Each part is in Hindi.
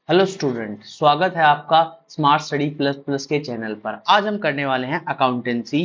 हेलो स्टूडेंट, स्वागत है आपका स्मार्ट स्टडी प्लस प्लस के चैनल पर। आज हम करने वाले हैं अकाउंटेंसी।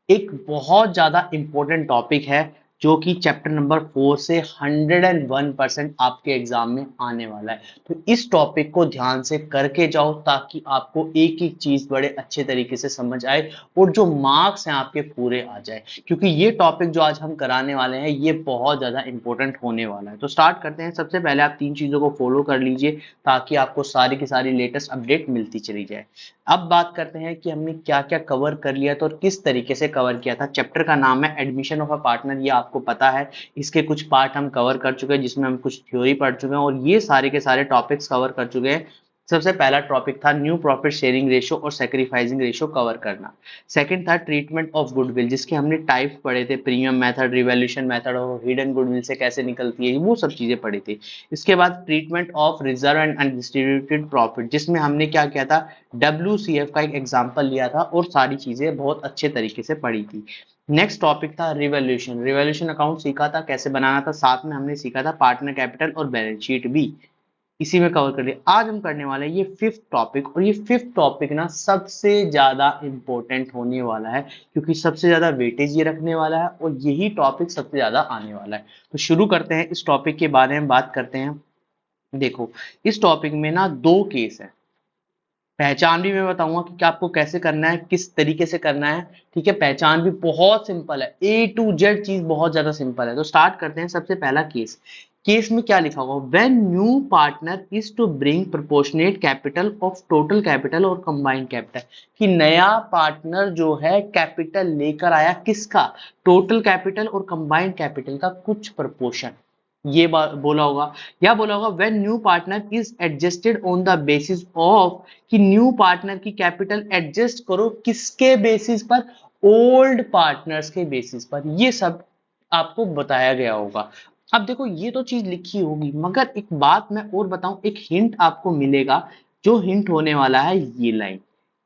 एक बहुत ज़्यादा इम्पोर्टेंट टॉपिक है जो कि चैप्टर नंबर 4 से 101% आपके एग्जाम में आने वाला है। तो इस टॉपिक को ध्यान से करके जाओ ताकि आपको एक एक चीज़ बड़े अच्छे तरीके से समझ आए और जो मार्क्स हैं आपके पूरे आ जाए, क्योंकि ये टॉपिक जो आज हम कराने वाले हैं ये बहुत ज़्यादा इंपॉर्टेंट होने वाला है। तो स्टार्ट करते हैं। सबसे पहले आप तीन चीज़ों को फॉलो कर लीजिए ताकि आपको सारी की सारी लेटेस्ट अपडेट मिलती चली जाए। अब बात करते हैं कि हमने क्या क्या कवर कर लिया था और किस तरीके से कवर किया था। चैप्टर का नाम है एडमिशन ऑफ अ पार्टनर, ये आपको पता है। इसके कुछ पार्ट हम कवर कर चुके हैं जिसमें हम कुछ थ्योरी पढ़ चुके हैं और ये सारे के सारे टॉपिक्स कवर कर चुके हैं। सबसे पहला टॉपिक था न्यू प्रॉफिट शेयरिंग रेशियो और सैक्रिफाइसिंग रेशियो कवर करना। सेकंड था ट्रीटमेंट ऑफ गुडविल, जिसके हमने टाइप पढ़े थे, प्रीमियम मेथड, रिवैल्यूएशन मेथड और हिडन गुडविल से कैसे निकलती है, वो सब चीजें पढ़ी थी। इसके बाद treatment of reserve and undistributed profit, जिसमें हमने क्या किया था, WCF का एक एग्जांपल लिया था और सारी चीजें बहुत अच्छे तरीके से पढ़ी थी। नेक्स्ट टॉपिक था रिवैल्यूएशन। रिवैल्यूएशन अकाउंट सीखा था कैसे बनाना था, साथ में हमने सीखा था पार्टनर कैपिटल और बैलेंस शीट भी इसी में कवर कर लिया। आज हम करने वाले हैं ये फिफ्थ टॉपिक, और ये फिफ्थ टॉपिक ना सबसे ज्यादा इंपॉर्टेंट होने वाला है क्योंकि सबसे ज्यादा वेटेज ये रखने वाला है और यही टॉपिक सबसे ज्यादा आने वाला है। तो शुरू करते हैं, इस टॉपिक के बारे में बात करते हैं। देखो, इस टॉपिक में ना दो केस है। पहचान भी मैं बताऊंगा कि आपको कैसे करना है, किस तरीके से करना है। ठीक है, पहचान भी बहुत सिंपल है, A to Z चीज बहुत ज्यादा सिंपल है। तो स्टार्ट करते हैं। सबसे पहला केस, केस में क्या लिखा होगा, when new partner is to bring proportionate capital of total capital और कंबाइंड कैपिटल। कि नया पार्टनर जो है कैपिटल लेकर आया, किसका, टोटल कैपिटल और कंबाइंड कैपिटल का कुछ प्रपोर्शन, ये बोला होगा। या बोला होगा when new partner is adjusted on the basis of, कि न्यू पार्टनर की कैपिटल एडजस्ट करो किसके बेसिस पर, ओल्ड पार्टनर्स के बेसिस पर। ये सब आपको बताया गया होगा। अब देखो, ये तो चीज लिखी होगी मगर एक बात मैं और बताऊं, एक हिंट आपको मिलेगा। जो हिंट होने वाला है ये लाइन,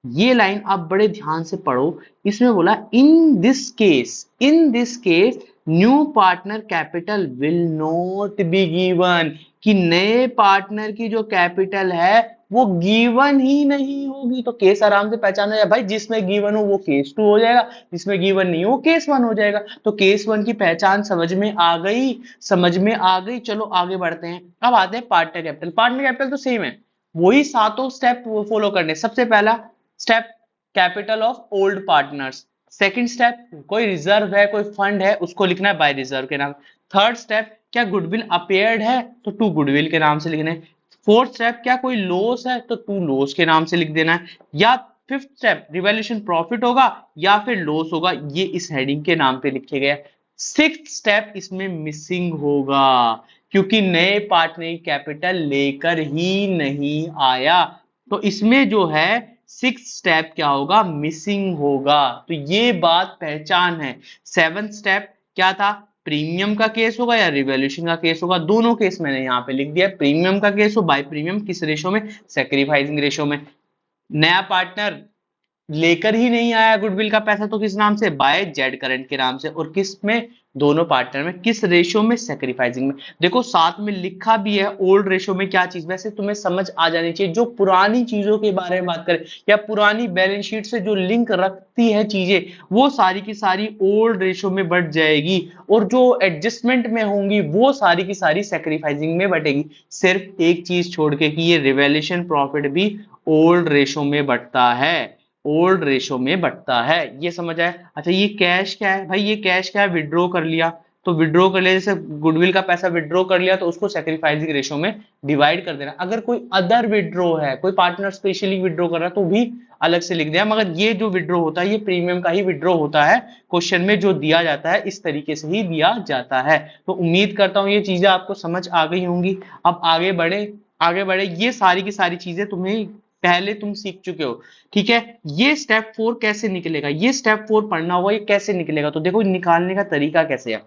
ये लाइन आप बड़े ध्यान से पढ़ो। इसमें बोला in this case new partner capital will not be given, कि नए पार्टनर की जो कैपिटल है वो गिवन ही नहीं होगी। तो केस आराम से पहचाना जाए भाई, जिसमें गिवन हो वो केस 2 हो जाएगा, जिसमें गिवन नहीं हो केस 1 हो जाएगा। तो केस 1 की पहचान समझ में आ गई, समझ में आ गई। चलो आगे बढ़ते हैं। अब आते हैं पार्टनर कैपिटल। पार्टनर कैपिटल तो सेम है, वही सातों स्टेप फॉलो करने। सबसे पहला step, capital of old partners. Second step, कोई रिजर्व है, कोई फंड है, उसको लिखना है बाय रिजर्व के नाम। थर्ड स्टेप, क्या गुडविल अपेयर्ड है तो टू गुडविल के नाम से लिखना है। फोर्थ स्टेप, क्या कोई लॉस है तो टू लॉस के नाम से लिख देना है। या फिफ्थ स्टेप, रिवैल्यूएशन प्रॉफिट होगा या फिर लॉस होगा, ये इस हेडिंग के नाम पे लिखे गए। सिक्स्थ स्टेप इसमें मिसिंग होगा क्योंकि नए पार्टनर कैपिटल लेकर ही नहीं आया, तो इसमें जो है सिक्स स्टेप क्या होगा, मिसिंग होगा। तो ये बात पहचान है। सेवंथ स्टेप क्या था, प्रीमियम का केस होगा या रिवॉल्यूशन का केस होगा। दोनों केस मैंने यहाँ पे लिख दिया। प्रीमियम का केस हो बाय प्रीमियम, किस रेशो में, सैक्रिफाइसिंग रेशो में। नया पार्टनर लेकर ही नहीं आया गुडविल का पैसा, तो किस नाम से, बाय जेड करंट के नाम से। और किस में, दोनों पार्टनर में, किस रेशो में, सैक्रिफाइसिंग में। देखो साथ में लिखा भी है ओल्ड रेशो में क्या चीज, वैसे तुम्हें समझ आ जानी चाहिए। जो पुरानी चीजों के बारे में बात करें या पुरानी बैलेंस शीट से जो लिंक रखती है चीजें, वो सारी की सारी ओल्ड रेशो में बढ़ जाएगी और जो एडजस्टमेंट में होंगी वो सारी की सारी सैक्रिफाइसिंग में बटेगी। सिर्फ एक चीज छोड़ के कि ये रिवैल्यूएशन प्रॉफिट भी ओल्ड रेशो में बढ़ता है, ओल्ड रेशो में बढ़ता है। ये समझ आया। अच्छा, ये कैश क्या है भाई, ये कैश क्या है, विड्रॉ कर लिया। तो विड्रॉ कर लिया, जैसे गुडविल का पैसा विड्रॉ कर लिया तो उसको सैक्रिफाइसिंग रेशो में डिवाइड कर देना। अगर कोई अदर विड्रॉ है, कोई पार्टनर स्पेशली विड्रॉ कर रहा है तो भी अलग से लिख दिया, मगर ये जो विड्रॉ होता है ये प्रीमियम का ही विड्रॉ होता है। क्वेश्चन में जो दिया जाता है इस तरीके से ही दिया जाता है। तो उम्मीद करता हूं ये चीजें आपको समझ आ गई होंगी। अब आगे बढ़े, आगे बढ़े। ये सारी की सारी चीजें तुम्हें पहले तुम सीख चुके हो। ठीक है, ये स्टेप 4 कैसे निकलेगा, ये स्टेप 4 पढ़ना होगा, ये कैसे निकलेगा। तो देखो निकालने का तरीका कैसे है।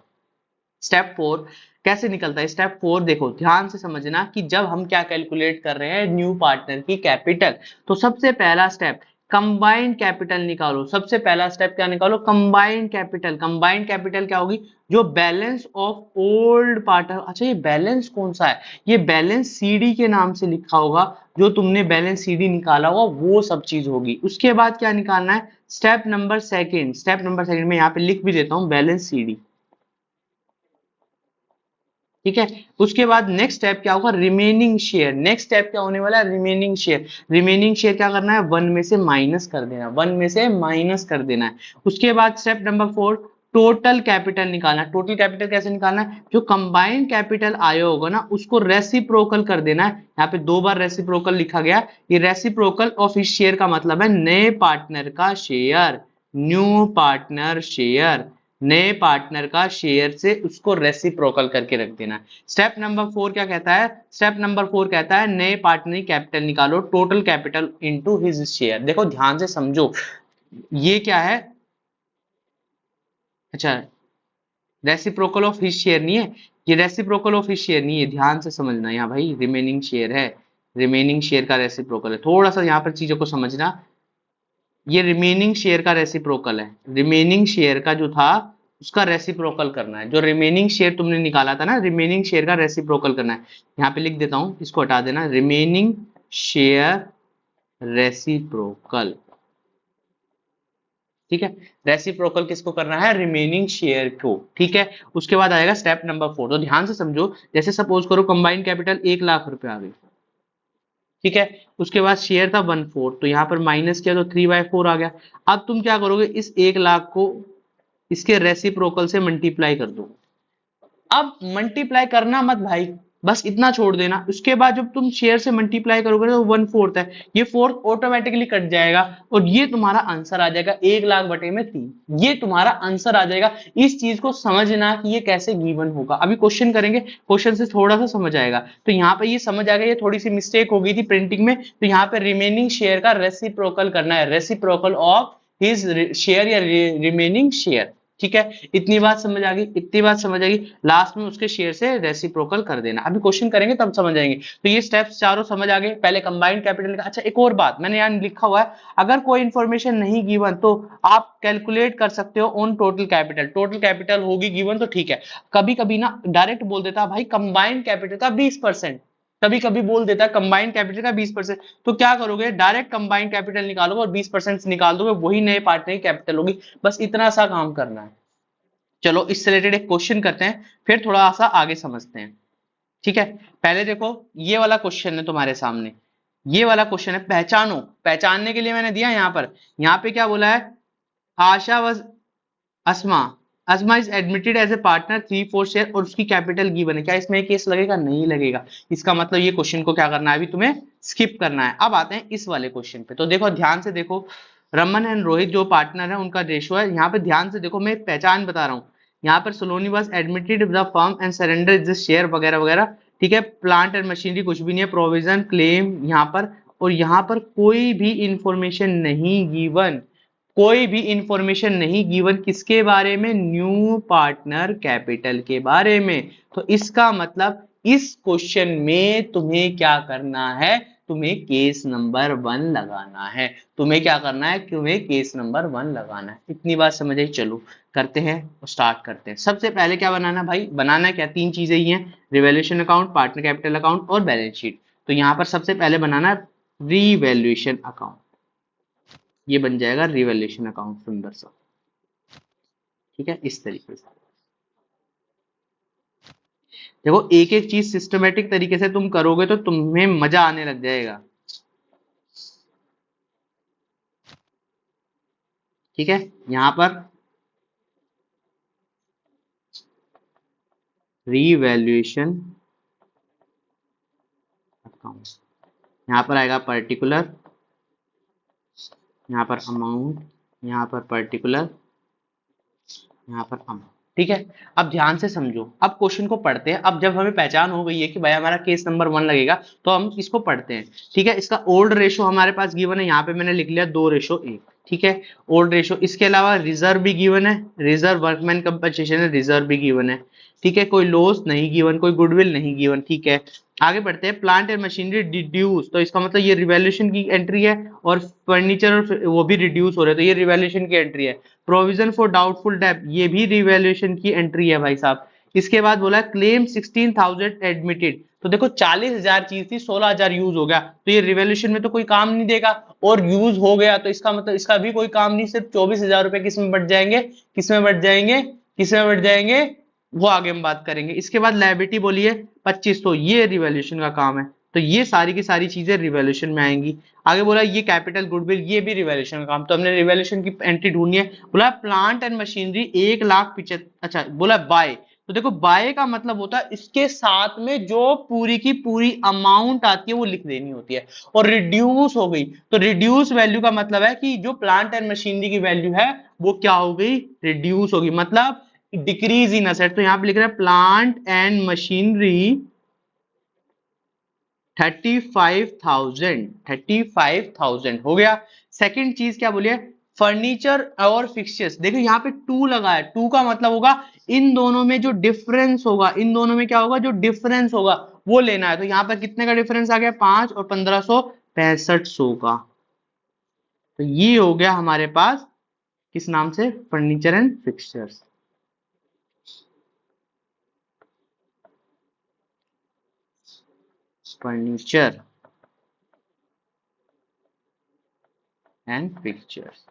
स्टेप 4 कैसे निकलता है, स्टेप 4 देखो ध्यान से समझना कि जब हम क्या कैलकुलेट कर रहे हैं, न्यू पार्टनर की कैपिटल। तो सबसे पहला स्टेप, कंबाइंड कैपिटल निकालो। सबसे पहला स्टेप क्या निकालो? Combined capital. कंबाइंड कैपिटल क्या होगी? जो बैलेंस ऑफ ओल्ड पार्टनर। अच्छा, ये बैलेंस कौन सा है? ये बैलेंस सीडी के नाम से लिखा होगा। जो तुमने बैलेंस सीडी निकाला होगा वो सब चीज होगी। उसके बाद क्या निकालना है? Step number second. Step number second में यहाँ पे लिख भी देता हूँ, बैलेंस सीडी। ठीक है। उसके बाद नेक्स्ट स्टेप क्या होगा? Remaining share. नेक्स्ट स्टेप क्या होने वाला है? Remaining share. रिमेनिंग शेयर क्या करना है? वन में से माइनस कर देना। वन में से माइनस कर देना है। उसके बाद स्टेप नंबर 4, टोटल कैपिटल निकालना। टोटल कैपिटल कैसे निकालना है? जो कंबाइंड कैपिटल आया होगा ना, उसको रेसिप्रोकल कर देना है। यहाँ पे 2 बार रेसिप्रोकल लिखा गया। ये रेसिप्रोकल ऑफ इस शेयर का मतलब है नए पार्टनर का शेयर। New partner share. नए पार्टनर का शेयर से उसको रेसिप्रोकल करके रख देना है। स्टेप नंबर 4 क्या कहता है? स्टेप नंबर 4 कहता है नए पार्टनर कैपिटल निकालो, total capital into his share. देखो ध्यान से समझो, ये क्या है? अच्छा, रेसिप्रोकल ऑफ हिज शेयर नहीं है, ये रेसिप्रोकल ऑफ हिज शेयर नहीं है, ध्यान से समझना। यहाँ भाई रिमेनिंग शेयर है, रिमेनिंग शेयर का रेसिप्रोकल है। थोड़ा सा यहाँ पर चीजों को समझना। ये रिमेनिंग शेयर का रेसिप्रोकल है। रिमेनिंग शेयर का जो था उसका रेसिप्रोकल करना है। जो रिमेनिंग शेयर तुमने निकाला था ना, रिमेनिंग शेयर का रेसिप्रोकल करना है। यहाँ पे लिख देता हूं, इसको हटा देना, रिमेनिंग शेयर रेसिप्रोकल। ठीक है। रेसिप्रोकल किसको करना है? रिमेनिंग शेयर को। ठीक है। उसके बाद आएगा स्टेप नंबर 4। तो ध्यान से समझो, जैसे सपोज करो कंबाइंड कैपिटल 1,00,000 रुपए आ गई। ठीक है। उसके बाद शेयर था 1/4, तो यहाँ पर माइनस किया तो 3/4 आ गया। अब तुम क्या करोगे? इस 1,00,000 को इसके रेसिप्रोकल से मल्टीप्लाई कर दो। अब मल्टीप्लाई करना मत भाई, बस इतना छोड़ देना। उसके बाद जब तुम शेयर से मल्टीप्लाई करोगे तो 1/4 है, ये फोर्थ ऑटोमेटिकली कट जाएगा और ये तुम्हारा आंसर आ जाएगा 1,00,000 बटे में 3। ये तुम्हारा आंसर आ जाएगा। इस चीज को समझना कि ये कैसे गिवन होगा। अभी क्वेश्चन करेंगे, क्वेश्चन से थोड़ा सा समझ आएगा। तो यहाँ पे ये समझ आ गया, ये थोड़ी सी मिस्टेक हो गई थी प्रिंटिंग में। तो यहाँ पे रिमेनिंग शेयर का रेसिप्रोकल करना है, रेसिप्रोकल ऑफ हिज शेयर या रिमेनिंग शेयर। ठीक है। इतनी बात समझ आ गई? इतनी बात समझ आ गई। लास्ट में उसके शेयर से रेसिप्रोकल कर देना। अभी क्वेश्चन करेंगे तब समझ आएंगे। तो ये स्टेप्स चारों समझ आ गए। पहले कंबाइंड कैपिटल का। अच्छा, एक और बात मैंने यहाँ लिखा हुआ है, अगर कोई इंफॉर्मेशन नहीं गिवन तो आप कैलकुलेट कर सकते हो on total capital. Total capital होगी गिवन तो ठीक है। कभी कभी ना डायरेक्ट बोल देता भाई कंबाइंड कैपिटल का 20%, कभी कभी बोल देता है कंबाइंड कैपिटल का 20%। तो क्या करोगे? डायरेक्ट कंबाइंड कैपिटल निकालोगे और 20% निकाल दोगे, वही नए पार्टनर की कैपिटल होगी। बस इतना सा काम करना है। चलो इससे रिलेटेड एक क्वेश्चन करते हैं, फिर थोड़ा सा आगे समझते हैं। ठीक है। पहले देखो, ये वाला क्वेश्चन है तुम्हारे सामने। ये वाला क्वेश्चन है, पहचानो। पहचानने के लिए मैंने दिया यहाँ पे क्या बोला है? आशा was Asma. Asma is admitted as a partner 3/4 share और उसकी कैपिटल गिवन है। क्या इसमें केस लगेगा? नहीं लगेगा। इसका मतलब ये क्वेश्चन को क्या करना है? अभी तुम्हें स्किप करना है। अब आते हैं इस वाले क्वेश्चन पे। तो देखो ध्यान से देखो, रमन एंड रोहित जो पार्टनर है उनका रेशो है। यहाँ पे ध्यान से देखो, मैं पहचान बता रहा हूँ। यहाँ पर Saloni was admitted the firm and surrender the share वगैरह वगैरह। ठीक है। प्लांट एंड मशीनरी कुछ भी नहीं है, प्रोविजन क्लेम यहाँ पर। और यहाँ पर कोई भी इंफॉर्मेशन नहीं गिवन, कोई भी इंफॉर्मेशन नहीं गिवन। किसके बारे में? न्यू पार्टनर कैपिटल के बारे में। तो इसका मतलब इस क्वेश्चन में तुम्हें क्या करना है? तुम्हें केस नंबर 1 लगाना है। तुम्हें क्या करना है? तुम्हें केस नंबर 1 लगाना है। इतनी बात समझ आई? चलो करते हैं और स्टार्ट करते हैं। सबसे पहले क्या बनाना भाई? बनाना क्या? 3 चीजें ही हैं, revaluation account, partner capital account और बैलेंस शीट। तो यहाँ पर सबसे पहले बनाना है रिवैल्यूएशन अकाउंट। ये बन जाएगा रिवैल्यूएशन अकाउंट, सुंदर सा। ठीक है, इस तरीके से। देखो एक एक चीज सिस्टमेटिक तरीके से तुम करोगे तो तुम्हें मजा आने लग जाएगा। ठीक है। यहां पर रिवैल्यूएशन अकाउंट, यहां पर आएगा पर्टिकुलर, यहां पर अमाउंट, यहां पर पर्टिकुलर, यहाँ पर अमाउंट। ठीक है। अब ध्यान से समझो, अब क्वेश्चन को पढ़ते हैं। अब जब हमें पहचान हो गई है कि भाई हमारा केस नंबर 1 लगेगा, तो हम इसको पढ़ते हैं। ठीक है। इसका ओल्ड रेशो हमारे पास गिवन है, यहाँ पे मैंने लिख लिया 2:1। ठीक है, ओल्ड रेशियो। इसके अलावा रिजर्व भी गिवन है, रिजर्व वर्कमैन कंपनसेशन है, रिजर्व भी गिवन है। ठीक है, कोई लॉस नहीं गिवन, कोई गुडविल नहीं गिवन। ठीक है, आगे बढ़ते हैं। प्लांट एंड मशीनरी डिड्यूस, तो इसका मतलब ये रिवैल्यूएशन की एंट्री है, और फर्नीचर और वो भी रिड्यूस हो रहे हैं, तो ये रिवैल्यूएशन की एंट्री है। प्रोविजन फॉर डाउटफुल डेब्ट, ये भी रिवैल्यूएशन की एंट्री है भाई साहब। इसके बाद बोला क्लेम 16,000 एडमिटेड, तो देखो 40,000 चीज थी, 16,000 यूज हो गया, तो ये रिवैल्यूएशन में तो कोई काम नहीं देगा, और यूज हो गया तो इसका मतलब इसका भी कोई काम नहीं, सिर्फ 24,000 रुपए किस में बढ़ जाएंगे, किस में बढ़ जाएंगे, किस में बढ़ जाएंगे, वो आगे हम बात करेंगे। इसके बाद लायबिलिटी बोलिए 2500, ये रिवैल्यूएशन का काम है, तो ये सारी की सारी चीजें रिवैल्यूएशन में आएंगी। आगे बोला ये कैपिटल गुडविल, ये भी रिवैल्यूएशन का काम, तो हमने रिवैल्यूएशन की एंट्री ढूंढनी है। बोला प्लांट एंड मशीनरी 1,75,000, अच्छा बोला बाय, तो देखो बाय का मतलब होता है इसके साथ में जो पूरी की पूरी अमाउंट आती है वो लिख देनी होती है। और रिड्यूस हो गई, तो रिड्यूस वैल्यू का मतलब है कि जो प्लांट एंड मशीनरी की वैल्यू है वो क्या हो गई, रिड्यूस होगी, मतलब डिक्रीज इन असेट। तो यहां पे लिख रहा है प्लांट एंड मशीनरी 35,000 हो गया। सेकंड चीज क्या बोलिए, फर्नीचर और फिक्सचर्स। देखो यहाँ पे टू लगा है, टू का मतलब होगा इन दोनों में जो डिफरेंस होगा, इन दोनों में क्या होगा, जो डिफरेंस होगा वो लेना है। तो यहाँ पर कितने का डिफरेंस आ गया, 5 और 1565 का। तो ये हो गया हमारे पास किस नाम से, furniture and fixtures. Furniture and pictures,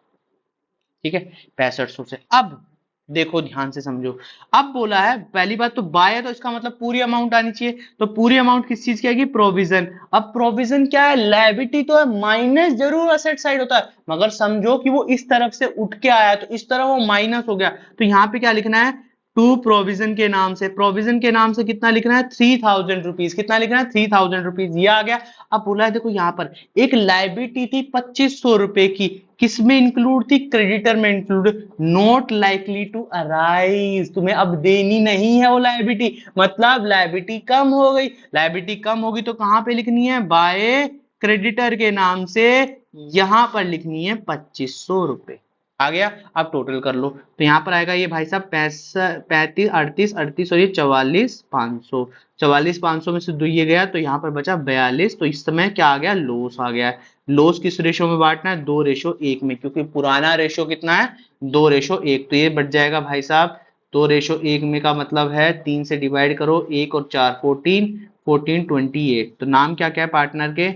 ठीक है, 6500 से। अब देखो ध्यान से समझो, अब बोला है पहली बात तो बाय है, तो इसका मतलब पूरी अमाउंट आनी चाहिए, तो पूरी अमाउंट किस चीज की आएगी, प्रोविजन। अब प्रोविजन क्या है, लायबिलिटी तो है, माइनस जरूर असेट साइड होता है, मगर समझो कि वो इस तरफ से उठ के आया तो इस तरफ वो माइनस हो गया, तो यहाँ पे क्या लिखना है, टू प्रोविजन के नाम से, प्रोविजन के नाम से कितना लिखना है, 3,000 रुपीज, कितना लिखना है, 3,000 रुपीज, ये आ गया। अब बोला है देखो यहाँ पर एक लायबिलिटी थी 2500 रुपए की, किसमें इंक्लूड थी, क्रेडिटर में include, not likely to arise, तुम्हें अब देनी नहीं है वो लायबिलिटी, मतलब लायबिलिटी कम हो गई, लायबिलिटी कम होगी तो कहां पे लिखनी है, बाय क्रेडिटर के नाम से, यहां पर लिखनी है 2500 रुपए। आ गया, अब टोटल कर लो, तो यहां पर आएगा ये भाई साहब 35 38 38 और ये 44,500, 44,500 में से दो ये गया तो यहाँ पर बचा 42, तो इस समय क्या आ गया, लॉस आ गया है। लॉस किस रेशो में बांटना है, 2:1 में, क्योंकि पुराना रेशो कितना है, 2:1, तो ये बढ़ जाएगा भाई साहब 2:1 में, का मतलब है 3 से डिवाइड करो, 1 और 4 14, 14 28। तो नाम क्या क्या है पार्टनर के,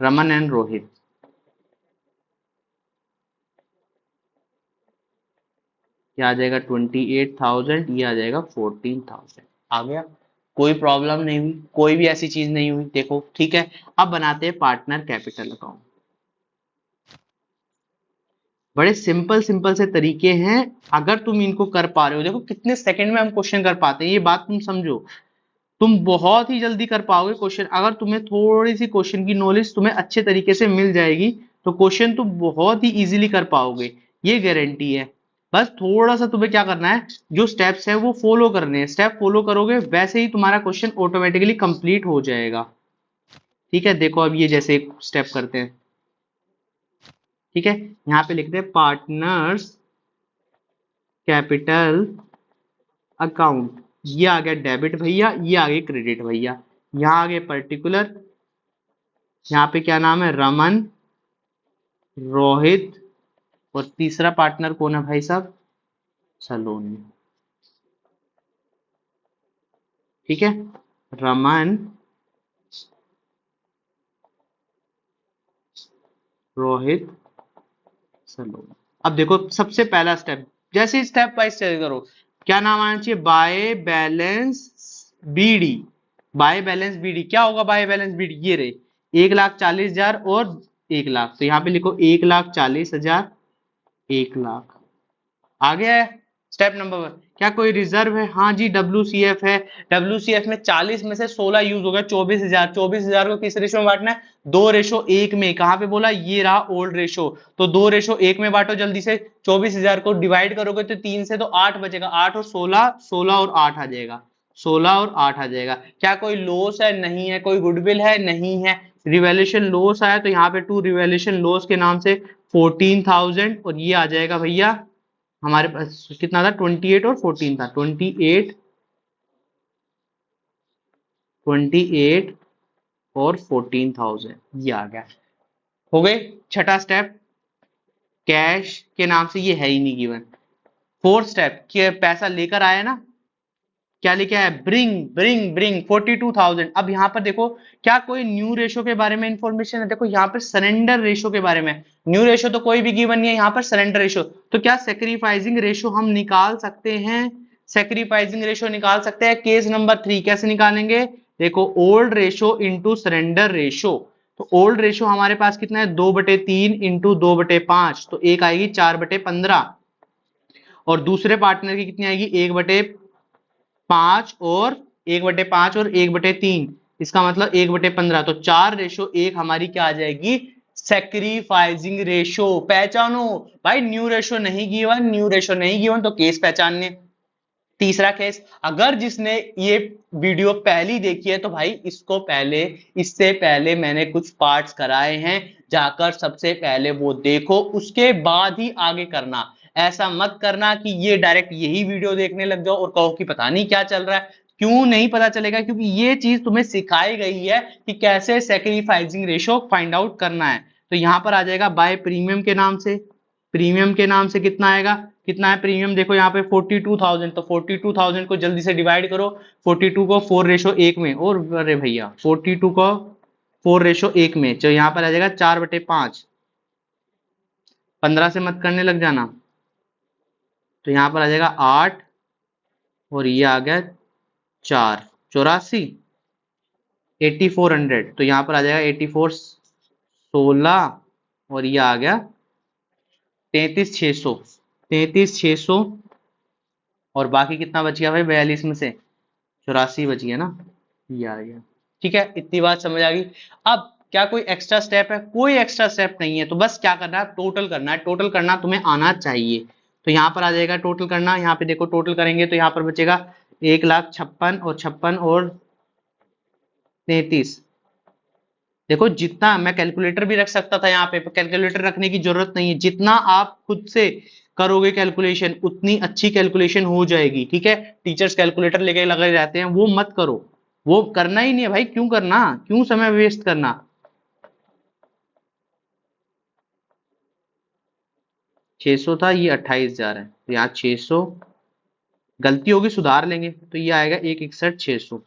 रमन एंड रोहित। क्या आ जाएगा 28,000, ये आ जाएगा 14,000। आ गया, कोई प्रॉब्लम नहीं हुई, कोई भी ऐसी चीज नहीं हुई, देखो ठीक है। अब बनाते हैं पार्टनर कैपिटल अकाउंट। बड़े सिंपल सिंपल से तरीके हैं, अगर तुम इनको कर पा रहे हो, देखो कितने सेकंड में हम क्वेश्चन कर पाते हैं, ये बात तुम समझो, तुम बहुत ही जल्दी कर पाओगे क्वेश्चन, अगर तुम्हें थोड़ी सी क्वेश्चन की नॉलेज तुम्हें अच्छे तरीके से मिल जाएगी तो क्वेश्चन तुम बहुत ही इजीली कर पाओगे, ये गारंटी है। बस थोड़ा सा तुम्हें क्या करना है, जो स्टेप्स है वो फॉलो करने हैं, स्टेप फॉलो करोगे वैसे ही तुम्हारा क्वेश्चन ऑटोमेटिकली कंप्लीट हो जाएगा। ठीक है, देखो अब ये जैसे एक स्टेप करते हैं, ठीक है, यहाँ पे लिखते हैं पार्टनर्स कैपिटल अकाउंट, ये आ गया डेबिट भैया, ये आ गया क्रेडिट भैया, यहाँ आ गए पर्टिकुलर, यहाँ पे क्या नाम है, रमन, रोहित, और तीसरा पार्टनर कौन है भाई साहब, सलोनी। ठीक है, रमन, रोहित, सलोनी। अब देखो सबसे पहला स्टेप, जैसे स्टेप बाय स्टेप करो, क्या नाम आना चाहिए, by balance BD, by balance BD क्या होगा, बाय बैलेंस बीडी ये रहे 1,40,000 और 1,00,000, तो यहाँ पे लिखो 1,40,000, 1,00,000। आ गया है स्टेप नंबर 1। क्या कोई रिजर्व है, हाँ जी WCF है, WCF में 40 में से 16 यूज हो गया, 24,000, 24,000 को किस रेशो में बांटना है, 2:1 में, कहां पे बोला, ये रहा ओल्ड रेशो, तो 2:1 में बांटो जल्दी से, 24,000 को डिवाइड करोगे तो 3 से तो 8 बचेगा, 8 और 16, 16 और 8 आ जाएगा, 16 और 8 आ जाएगा। क्या कोई लॉस है, नहीं है, कोई गुडविल है, नहीं है, रिवैल्यूएशन लॉस आया तो यहाँ पे टू रिवैल्यूएशन लॉस के नाम से 14,000, और ये आ जाएगा भैया हमारे पास कितना था 28 और 14 था, 28 और 14,000 ये आ गया। हो गए। छठा स्टेप, कैश के नाम से ये है ही नहीं गिवन। फोर्थ स्टेप, पैसा लेकर आया ना, क्या लेके आया, ब्रिंग ब्रिंग ब्रिंग 42,000। अब यहाँ पर देखो क्या कोई न्यू रेशो के बारे में इंफॉर्मेशन है, देखो यहाँ पर सरेंडर रेशो के बारे में, न्यू रेशो तो कोई भी गिवन नहीं है, यहाँ पर सरेंडर रेशो, तो क्या सेक्रीफाइसिंग रेशो हम निकाल सकते हैं, सेक्रीफाइसिंग रेशो निकाल सकते हैं। केस नंबर 3 कैसे निकालेंगे, देखो old ratio into surrender ratio, तो ओल्ड रेशो हमारे पास कितना है 2/3 इंटू 2/5, तो एक आएगी 4/15, और दूसरे पार्टनर की कितनी आएगी 1/5 और 1/5 और 1/3, इसका मतलब 1/15, तो 4:1 हमारी क्या आ जाएगी, सेक्रीफाइसिंग रेशो। पहचानो भाई, न्यू रेशो नहीं गिवन, न्यू रेशो नहीं गिवन तो केस पहचानने। तीसरा केस, अगर जिसने ये वीडियो पहली देखी है तो भाई इसको पहले, इससे पहले मैंने कुछ पार्ट्स कराए हैं, जाकर सबसे पहले वो देखो, उसके बाद ही आगे करना। ऐसा मत करना कि ये डायरेक्ट यही वीडियो देखने लग जाओ और कहो कि पता नहीं क्या चल रहा है। क्यों नहीं पता चलेगा, क्योंकि ये चीज तुम्हें सिखाई गई है कि कैसे सैक्रिफाइसिंग रेशो फाइंड आउट करना है। तो यहां पर आ जाएगा बाय प्रीमियम के नाम से, प्रीमियम के नाम से कितना आएगा, कितना है प्रीमियम, देखो यहाँ पे 42,000, तो 42,000 को जल्दी से डिवाइड करो, 42 को 4:1 में, और अरे भैया 42 को 4:1 में, जो यहाँ पर आ जाएगा 4/5, 15 से मत करने लग जाना, तो यहाँ पर आ जाएगा 8, और ये आ गया 4, 84, 8400, तो यहाँ पर आ जाएगा 84 16, और ये आ गया 33,600, 33,600, और बाकी कितना बच गया भाई 42 में से 84 बच गया ना, ये आ गया। ठीक है, इतनी बात समझ आ गई। अब क्या कोई एक्स्ट्रा स्टेप है, कोई एक्स्ट्रा स्टेप नहीं है, तो बस क्या करना है, टोटल करना है, टोटल करना तुम्हें आना चाहिए। तो यहाँ पर आ जाएगा टोटल करना, यहाँ पे देखो टोटल करेंगे तो यहाँ पर बचेगा 1,56,000 और 56 और 33। देखो जितना, मैं कैलकुलेटर भी रख सकता था यहाँ पे, कैलकुलेटर रखने की जरूरत नहीं है, जितना आप खुद से करोगे कैलकुलेशन उतनी अच्छी कैलकुलेशन हो जाएगी। ठीक है, टीचर्स कैलकुलेटर लेके लगे रहते हैं, वो मत करो, वो करना ही नहीं है भाई, क्यों करना, क्यों समय वेस्ट करना। 600 था, ये 28,000 है, तो यहाँ 600, गलती होगी सुधार लेंगे, तो ये आएगा 1,61,600।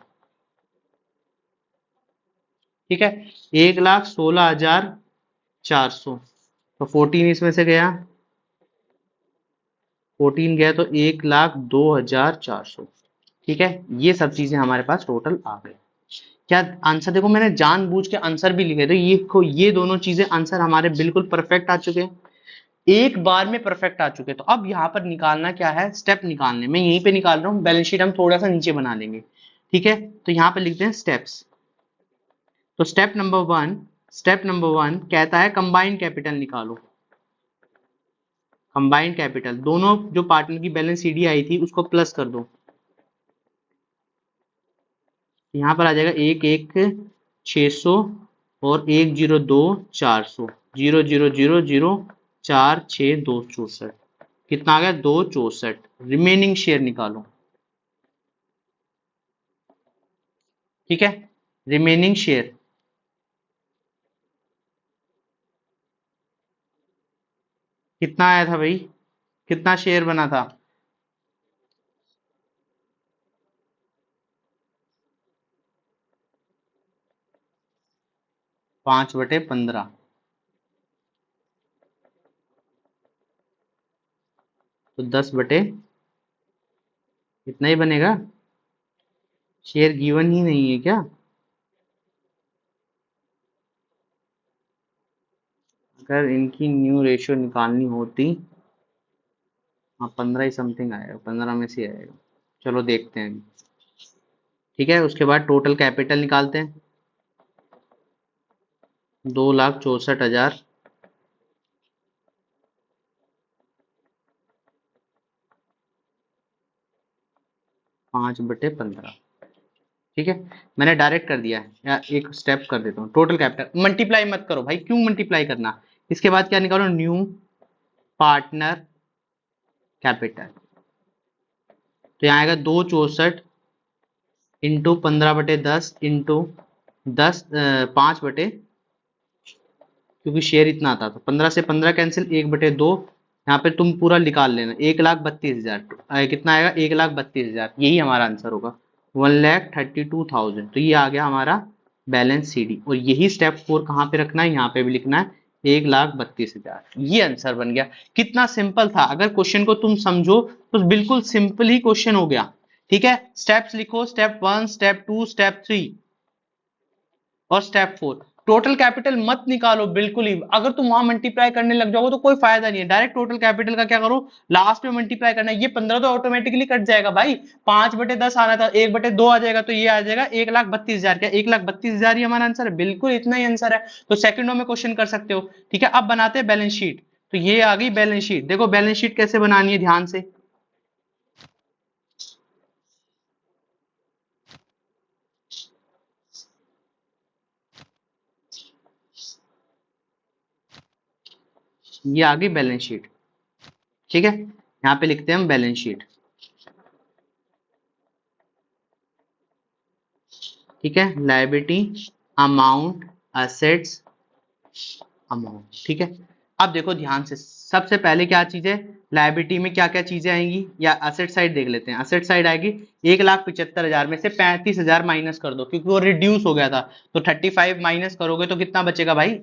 ठीक है, 1,16,400, तो 14 इसमें से गया, 14 गया तो 1,02,400। ठीक है, ये सब चीजें हमारे पास टोटल आ गई। क्या आंसर, देखो मैंने जानबूझ के आंसर भी लिखे, तो ये दोनों चीजें आंसर हमारे बिल्कुल परफेक्ट आ चुके हैं, एक बार में परफेक्ट आ चुके हैं। तो अब यहाँ पर निकालना क्या है, स्टेप निकालने, मैं यहीं पे निकाल रहा हूँ, बैलेंस शीट हम थोड़ा सा नीचे बना लेंगे। ठीक है, तो यहाँ पे लिखते हैं स्टेप्स। तो स्टेप नंबर वन कहता है कंबाइंड कैपिटल निकालो। कंबाइंड कैपिटल, दोनों जो पार्टनर की बैलेंस सीडी आई थी उसको प्लस कर दो, यहाँ पर आ जाएगा 1,1,600 और 1,02,400, 0,0,0,0,4,6,2,64, कितना आ गया 2,64। रिमेनिंग शेयर निकालो। ठीक है, रिमेनिंग शेयर कितना आया था भाई, कितना शेयर बना था, 5/15, तो 10 इतना ही बनेगा। शेयर गिवन ही नहीं है क्या, अगर इनकी न्यू रेशियो निकालनी होती, हाँ 15 ही समथिंग आएगा, 15 में से आएगा, चलो देखते हैं। ठीक है, उसके बाद टोटल कैपिटल निकालते हैं, 2,64,000, 5/15, ठीक है, मैंने डायरेक्ट कर दिया है, या एक स्टेप कर देता हूँ। टोटल कैपिटल मल्टीप्लाई मत करो भाई, क्यों मल्टीप्लाई करना। इसके बाद क्या निकालो, न्यू पार्टनर कैपिटल। तो यहाँ आएगा 264 इंटू 15/10 इंटू 5 क्योंकि शेयर इतना आता था, 15 से 15 कैंसिल, 1/2। यहाँ पे तुम पूरा निकाल लेना, 1,32,000 कितना आएगा, 1,32,000, यही हमारा आंसर होगा, 1,32,000। तो ये आ गया हमारा बैलेंस सीडी। और यही स्टेप 4 कहाँ पे रखना है, यहाँ पे भी लिखना है, 1,32,000। ये आंसर बन गया। कितना सिंपल था, अगर क्वेश्चन को तुम समझो तो बिल्कुल सिंपल ही क्वेश्चन हो गया। ठीक है, स्टेप्स लिखो, स्टेप 1, स्टेप 2, स्टेप 3 और स्टेप 4। टोटल कैपिटल मत निकालो बिल्कुल ही, अगर तुम वहां मल्टीप्लाई करने लग जाओगे तो कोई फायदा नहीं है। डायरेक्ट टोटल कैपिटल का क्या करो, लास्ट में मल्टीप्लाई करना है। ये 15 तो ऑटोमेटिकली कट जाएगा भाई, 5/10 आना था, 1/2 आ जाएगा, तो ये आ जाएगा 1,32,000। क्या 1,32,000 ही हमारा आंसर है? बिल्कुल इतना ही आंसर है। तो सेकंडों में क्वेश्चन कर सकते हो। ठीक है, अब बनाते हैं बैलेंस शीट। तो ये आ गई बैलेंस शीट। देखो बैलेंस शीट कैसे बनानी है, ध्यान से। ये आ गई बैलेंस शीट। ठीक है, यहाँ पे लिखते हैं हम बैलेंस शीट। ठीक है, लायबिलिटी, अमाउंट, असेट्स, अमाउंट। ठीक है, अब देखो ध्यान से, सबसे पहले क्या चीज है, लायबिलिटी में क्या क्या चीजें आएंगी, या असेट साइड देख लेते हैं। असेट साइड आएगी 1,75,000 में से 35,000 माइनस कर दो, क्योंकि वो रिड्यूस हो गया था। तो 35 माइनस करोगे तो कितना बचेगा भाई,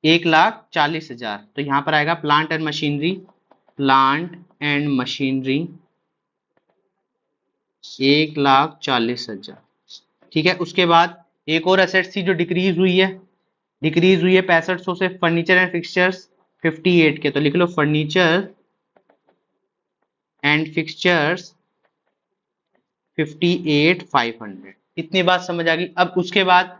1,40,000। तो यहां पर आएगा plant and machinery, plant and machinery 1,40,000। ठीक है, उसके बाद एक और एसेट थी जो डिक्रीज हुई है, 6500 से, फर्नीचर एंड फिक्सचर्स 58 के। तो लिख लो फर्नीचर एंड फिक्सचर्स 58,500। इतनी बात समझ आ गई। अब उसके बाद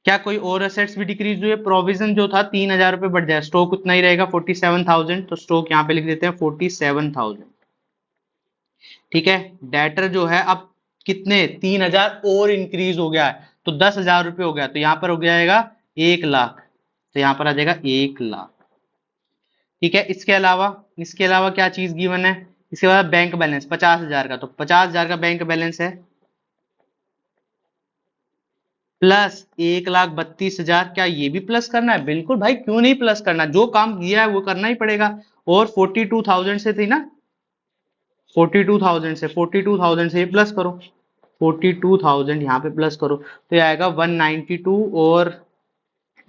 क्या कोई और एसेट्स भी डिक्रीज हुए, प्रोविजन जो था 3,000 रुपए बढ़ जाए, स्टॉक उतना ही रहेगा 47,000। तो स्टॉक यहाँ पे लिख देते हैं 47,000। ठीक है, डेटर जो है अब कितने, 3,000 और इंक्रीज हो गया है, तो 10,000 रुपये हो गया, तो यहाँ पर हो जाएगा 1,00,000। तो यहाँ पर आ जाएगा 1,00,000। ठीक है, इसके अलावा क्या चीज गिवन है, इसके बाद बैंक बैलेंस 50,000 का, तो 50,000 का बैंक बैलेंस है, प्लस 1,32,000। क्या ये भी प्लस करना है? बिल्कुल भाई, क्यों नहीं प्लस करना, जो काम किया है वो करना ही पड़ेगा। और 42,000 से थी ना, 42,000 से, 42,000 से ये प्लस करो, 42,000 यहाँ पे प्लस करो, तो ये आएगा 192। और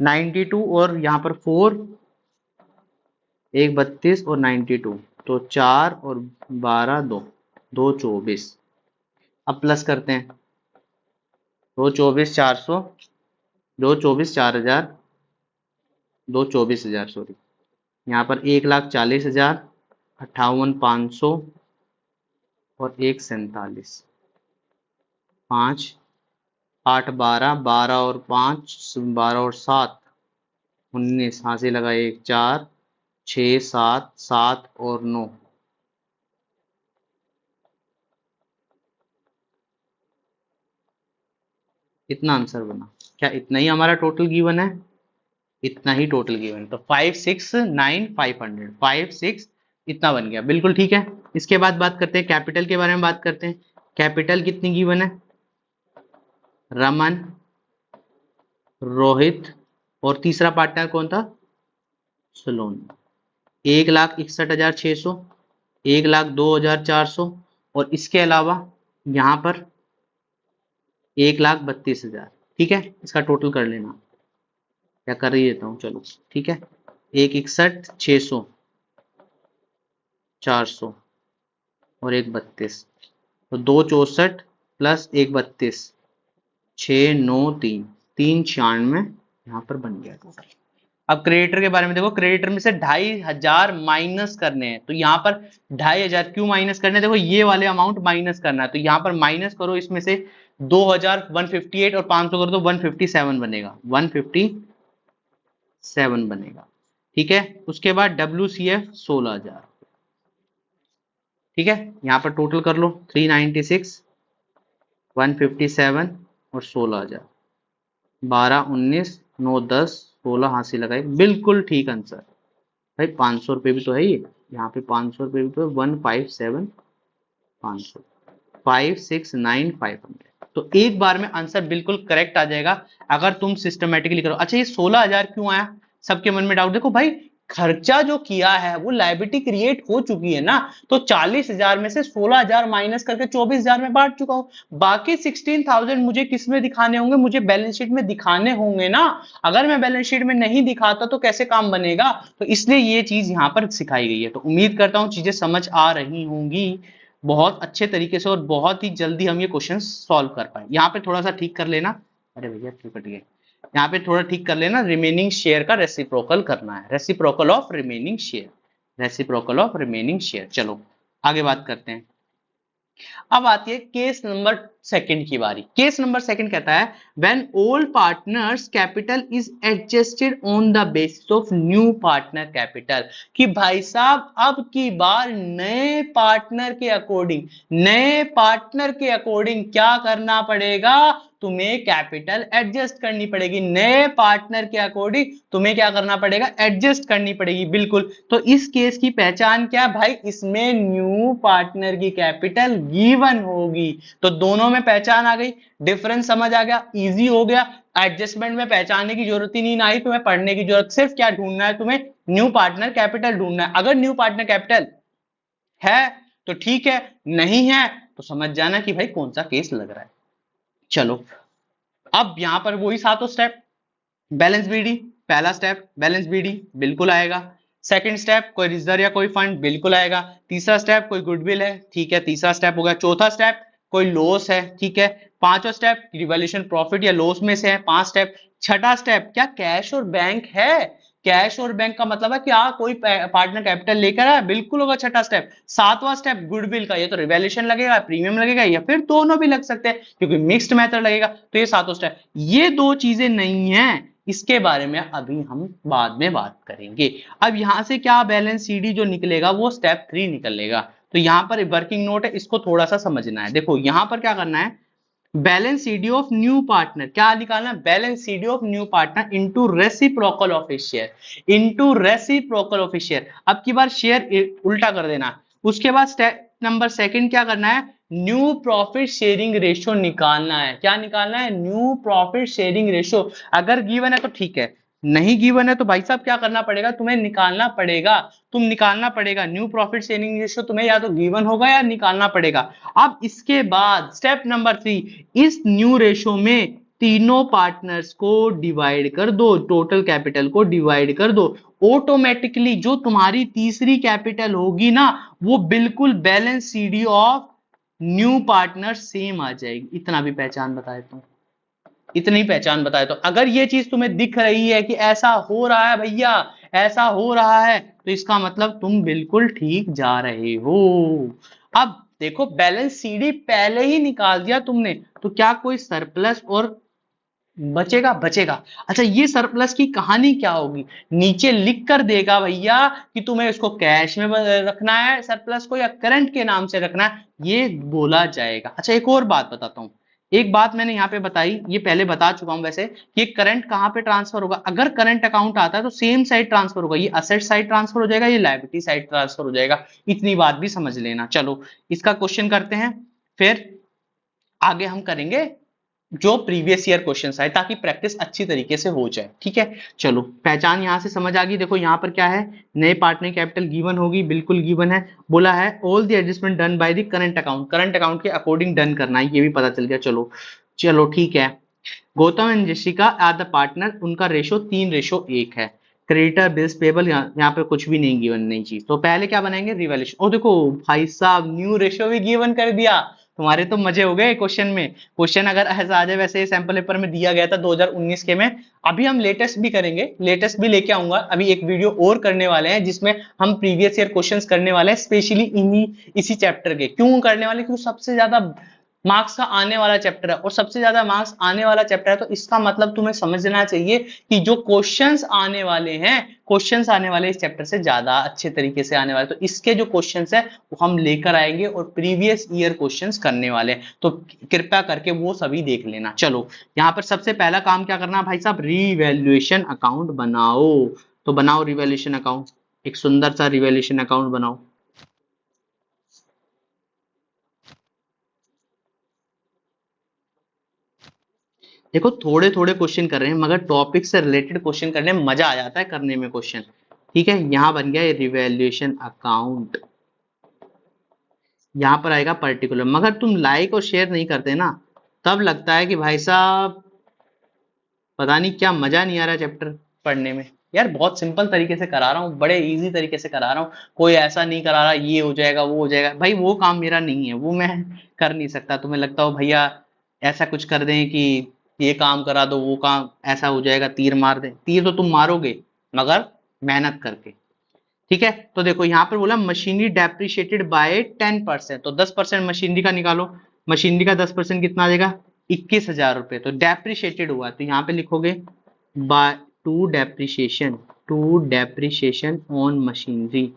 92 और यहाँ पर 4, 1,32 और 92, तो 4 और 12, 2, 2,24। अब प्लस करते हैं, 2,24 400, 2,24 4,000, 2,24,000 सॉरी। यहाँ पर 1,40,000, 58,500 और 1,47, 5, 8, 12, 12 और 5, 12 और 7, 19, यहाँ से लगा 1, 4, 6, 7, 7 और 9। इतना आंसर बना। क्या इतना ही हमारा टोटल गिवन है? इतना ही टोटल गिवन। तो 5,6,9,500, 5,6 इतना बन गया, बिल्कुल ठीक है। इसके बाद बात करते हैं कैपिटल के बारे में, बात करते हैं कैपिटल कितनी गिवन है, रमन, रोहित और तीसरा पार्टनर कौन था, सलोनी। 1,61,600, 1,02,400 और इसके अलावा यहाँ पर 1,32,000। ठीक है, इसका टोटल कर लेना, क्या कर ही देता हूँ, चलो ठीक है। 1,61,600, 400 और 1,32, तो 2,64 प्लस 1,32, 6,9,3, 3,96 यहाँ पर बन गया टोटल। अब क्रेडिटर के बारे में देखो, क्रेडिटर में से 2,500 माइनस करने हैं, तो यहाँ पर 2,500 क्यों माइनस करने हैं, देखो ये वाले अमाउंट माइनस करना है, तो यहाँ पर माइनस करो, इसमें से 2,158 और 500 कर दो, 157 बनेगा, 157 बनेगा। ठीक है, उसके बाद WCF 16,000। ठीक है, यहाँ पर टोटल कर लो, 396, 157 और 16,000, 12, 19, 9, 10, 16 हाथ से लगाए, बिल्कुल ठीक आंसर। भाई 500 रुपये भी तो है ये, यहाँ पे 500 रुपये भी तो है, 157, 500, 569,500। तो एक बार में आंसर बिल्कुल करेक्ट आ जाएगा अगर तुम सिस्टमेटिकली करो। अच्छा ये 16,000 क्यों आया, सबके मन में डाउट। देखो भाई खर्चा जो किया है वो लायबिलिटी क्रिएट हो चुकी है ना, तो 40,000 में से 16,000 माइनस करके 24,000 में बांट चुका हूं। बाकी 16,000 मुझे किस में दिखाने होंगे, मुझे बैलेंस शीट में दिखाने होंगे ना। अगर मैं बैलेंस शीट में नहीं दिखाता तो कैसे काम बनेगा, तो इसलिए ये चीज यहां पर सिखाई गई है। तो उम्मीद करता हूं चीजें समझ आ रही होंगी बहुत अच्छे तरीके से, और बहुत ही जल्दी हम ये क्वेश्चन सॉल्व कर पाए। यहाँ पे थोड़ा सा ठीक कर लेना, अरे भैया क्यों कट गए, यहाँ पे थोड़ा ठीक कर लेना, रिमेनिंग शेयर का रेसिप्रोकल करना है, reciprocal of remaining share, reciprocal of remaining share. चलो आगे बात करते हैं। अब आती है केस नंबर सेकंड की बारी। केस नंबर सेकंड कहता है when all partners capital is adjusted on the basis of new partner capital, कि भाई साहब अब की बार नए पार्टनर के अकॉर्डिंग, नए पार्टनर के अकॉर्डिंग क्या करना पड़ेगा, तुम्हें कैपिटल एडजस्ट करनी पड़ेगी। नए पार्टनर के अकॉर्डिंग तुम्हें क्या करना पड़ेगा, एडजस्ट करनी पड़ेगी, बिल्कुल। तो इस केस की पहचान क्या भाई, इसमें न्यू पार्टनर की कैपिटल गिवन होगी। तो दोनों में पहचान आ गई, डिफरेंस समझ आ गया, इजी हो गया। एडजस्टमेंट में पहचानने की जरूरत ही नहीं आई, तुम्हें पढ़ने की जरूरत, सिर्फ क्या ढूंढना है, तुम्हें न्यू पार्टनर कैपिटल ढूंढना है। अगर न्यू पार्टनर कैपिटल है तो ठीक है, नहीं है तो समझ जाना कि भाई कौन सा केस लग रहा है। चलो अब यहां पर वही सातों स्टेप, बैलेंस बीडी, पहला स्टेप बैलेंस बीडी बिल्कुल आएगा। सेकंड स्टेप कोई रिजर्व या कोई फंड बिल्कुल आएगा। तीसरा स्टेप कोई गुडविल है, ठीक है, तीसरा स्टेप हो गया। चौथा स्टेप कोई लॉस है, ठीक है। पांचवा स्टेप रिवैल्यूएशन प्रॉफिट या लॉस में से है, 5 स्टेप। छठा स्टेप क्या कैश और बैंक है, कैश और बैंक का मतलब है कि कोई पार्टनर कैपिटल लेकर आया, बिल्कुल होगा छठा स्टेप। सातवां स्टेप गुडविल का, ये तो रिवैल्यूएशन लगेगा, प्रीमियम लगेगा, या फिर दोनों भी लग सकते हैं क्योंकि मिक्स्ड मेथड लगेगा। तो ये सातों स्टेप, ये दो चीजें नहीं है, इसके बारे में अभी हम बाद में बात करेंगे। अब यहां से क्या बैलेंस सीडी जो निकलेगा वो स्टेप 3 निकलेगा। तो यहां पर वर्किंग नोट है, इसको थोड़ा सा समझना है। देखो यहां पर क्या करना है, balance CD of new partner क्या निकालना है, balance CD of new partner into reciprocal of his share, into reciprocal of his share. अब की बार शेयर उल्टा कर देना। उसके बाद स्टेप नंबर सेकंड क्या करना है, न्यू प्रॉफिट शेयरिंग रेशियो निकालना है। क्या निकालना है, न्यू प्रॉफिट शेयरिंग रेशियो। अगर गिवन है तो ठीक है, नहीं गिवन है तो भाई साहब क्या करना पड़ेगा, तुम्हें निकालना पड़ेगा, तुम निकालना पड़ेगा। न्यू प्रॉफिट शेयरिंग रेशियो तुम्हें या तो गिवन होगा या निकालना पड़ेगा। अब इसके बाद स्टेप नंबर 3, इस न्यू रेशियो में तीनों पार्टनर्स को डिवाइड कर दो, टोटल कैपिटल को डिवाइड कर दो। ऑटोमेटिकली जो तुम्हारी तीसरी कैपिटल होगी ना वो बिल्कुल balance CD of new partner same आ जाएगी। इतना भी पहचान बता देता हूं, इतनी पहचान बताए। तो अगर ये चीज तुम्हें दिख रही है कि ऐसा हो रहा है भैया, ऐसा हो रहा है, तो इसका मतलब तुम बिल्कुल ठीक जा रहे हो। अब देखो बैलेंस सीडी पहले ही निकाल दिया तुमने, तो क्या कोई सरप्लस और बचेगा, बचेगा। अच्छा ये सरप्लस की कहानी क्या होगी, नीचे लिख कर देगा भैया कि तुम्हें इसको कैश में रखना है सरप्लस को, या करंट के नाम से रखना है, ये बोला जाएगा। अच्छा एक और बात बताता हूं, एक बात मैंने यहाँ पे बताई, ये पहले बता चुका हूं वैसे, कि करंट कहां पे ट्रांसफर होगा। अगर करंट अकाउंट आता है तो सेम साइड ट्रांसफर होगा, ये असेट साइड ट्रांसफर हो जाएगा, ये लायबिलिटी साइड ट्रांसफर हो जाएगा। इतनी बात भी समझ लेना। चलो इसका क्वेश्चन करते हैं, फिर आगे हम करेंगे जो प्रीवियस ईयर क्वेश्चन आए, ताकि प्रैक्टिस अच्छी तरीके से हो जाए, ठीक है। चलो पहचान यहां से समझ आ गई। देखो यहां पर क्या है, नए पार्टनर कैपिटल गिवन होगी, बिल्कुल गिवन है। बोला है all the adjustment done by the current account, current account के अकॉर्डिंग डन करना है, ये भी पता चल गया। चलो चलो ठीक है। Gautam and Jashika are the partner, उनका रेशो 3:1 है। क्रेडिटर बिल्स पेबल, यहाँ पे कुछ भी नहीं गिवन, नहीं चीज। तो पहले क्या बनाएंगे, रिवैल्यूएशन। और देखो भाई साहब न्यू रेशो भी गिवन कर दिया, तुम्हारे तो मजे हो गए क्वेश्चन में। क्वेश्चन अगर ऐसा आ जाए, वैसे सैंपल पेपर में दिया गया था 2019 के में। अभी हम लेटेस्ट भी करेंगे, लेटेस्ट भी लेके आऊंगा। अभी एक वीडियो और करने वाले हैं जिसमें हम प्रीवियस ईयर क्वेश्चंस करने वाले हैं, स्पेशली इसी चैप्टर के। क्यों करने वाले, क्योंकि सबसे ज्यादा मार्क्स का आने वाला चैप्टर है और सबसे ज्यादा मार्क्स आने वाला चैप्टर है, तो इसका मतलब तुम्हें समझना चाहिए कि जो क्वेश्चंस आने वाले हैं, क्वेश्चंस आने वाले इस चैप्टर से ज्यादा अच्छे तरीके से आने वाले, तो इसके जो क्वेश्चंस है वो हम लेकर आएंगे और प्रीवियस ईयर क्वेश्चंस करने वाले हैं, तो कृपया करके वो सभी देख लेना। चलो यहाँ पर सबसे पहला काम क्या करना है भाई साहब, रिवैल्यूएशन अकाउंट बनाओ। तो बनाओ रिवैल्यूएशन अकाउंट, एक सुंदर सा रिवैल्यूएशन अकाउंट बनाओ। देखो थोड़े थोड़े क्वेश्चन कर रहे हैं मगर टॉपिक से रिलेटेड क्वेश्चन करने में मजा आ जाता है करने में क्वेश्चन। ठीक है, यहां बन गया ये रिवैल्यूएशन अकाउंट, यहां पर आएगा पर्टिकुलर। मगर तुम लाइक और शेयर नहीं करते ना, तब लगता है कि भाई साहब पता नहीं क्या मजा नहीं आ रहा चैप्टर पढ़ने में। यार बहुत सिंपल तरीके से करा रहा हूँ, बड़े इजी तरीके से करा रहा हूँ, कोई ऐसा नहीं करा रहा ये हो जाएगा वो हो जाएगा, भाई वो काम मेरा नहीं है, वो मैं कर नहीं सकता। तुम्हें लगता हो भैया ऐसा कुछ कर दें कि ये काम करा दो वो काम ऐसा हो जाएगा, तीर मार दे, तीर तो तुम मारोगे मगर मेहनत करके। ठीक है, तो देखो यहाँ पर बोला मशीनरी डेप्रिशिएटेड बाय 10%, तो 10% मशीनरी का निकालो। मशीनरी का 10% कितना आ जाएगा, 21,000 रुपए। तो डेप्रिशिएटेड हुआ तो यहाँ पे लिखोगे by two depreciation on machinery